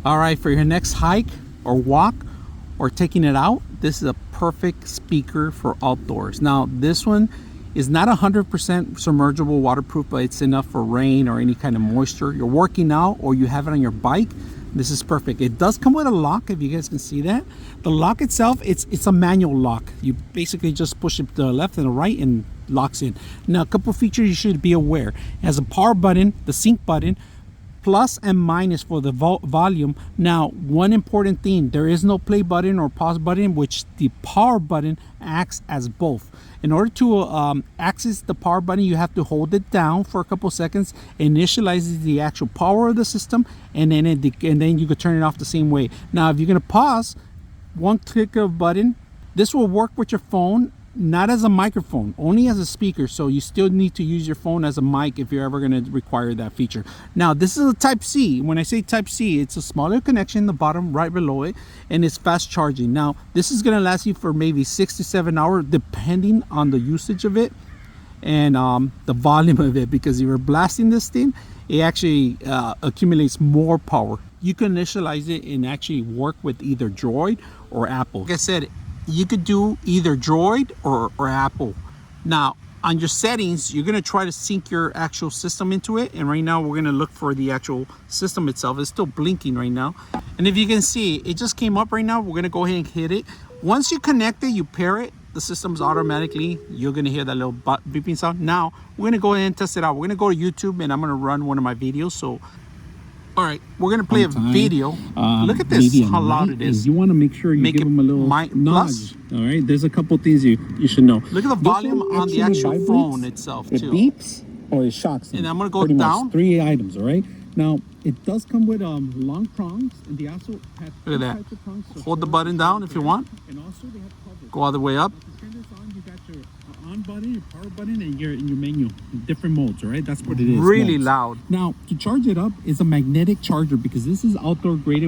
All right, for your next hike or walk or taking it out, this is a perfect speaker for outdoors. Now, this one is not 100% submergible waterproof, but it's enough for rain or any kind of moisture. You're working out or you have it on your bike, this is perfect. It does come with a lock, if you guys can see that. The lock itself, it's a manual lock. You basically just push it to the left and the right and locks in. Now, a couple features you should be aware. It has a power button, the sync button, plus and minus for the volume. Now, one important thing, there is no play button or pause button, which the power button acts as both. In order to access the power button, you have to hold it down for a couple seconds. It initializes the actual power of the system, and then you can turn it off the same way. Now, if you're gonna pause, one click of a button, this will work with your phone, not as a microphone, only as a speaker. So you still need to use your phone as a mic if you're ever going to require that feature. Now, this is a type C. When I say type C, it's a smaller connection in the bottom right below it, and it's fast charging. Now, this is going to last you for maybe 6 to 7 hours depending on the usage of it and the volume of it, because if you're blasting this thing, it actually accumulates more power. You can initialize it and actually work with either Droid or Apple. Like I said, you could do either Droid or Apple. Now, on your settings, you're gonna try to sync your actual system into it. And right now we're gonna look for the actual system itself. It's still blinking right now. And if you can see, it just came up right now. We're gonna go ahead and hit it. Once you connect it, you pair it, the system's automatically, you're gonna hear that little beeping sound. Now, we're gonna go ahead and test it out. We're gonna go to YouTube and I'm gonna run one of my videos. So, all right, we're gonna play a video. Look at this, how loud it is. You want to make sure you give them a little nudge. All right, there's a couple things you should know. Look at the volume on the actual phone itself too. It beeps or it shocks them. And I'm gonna go down. Much 3 items. All right. Now it does come with long prongs, and they also have look at types of prongs. So hold the button down if you want. And also they have covers. Go all the way up. To turn this on, you got your on button, your power button, and your menu, different modes. All right, that's what it is. Really modes. loud. Now to charge it up is a magnetic charger, because this is outdoor graded.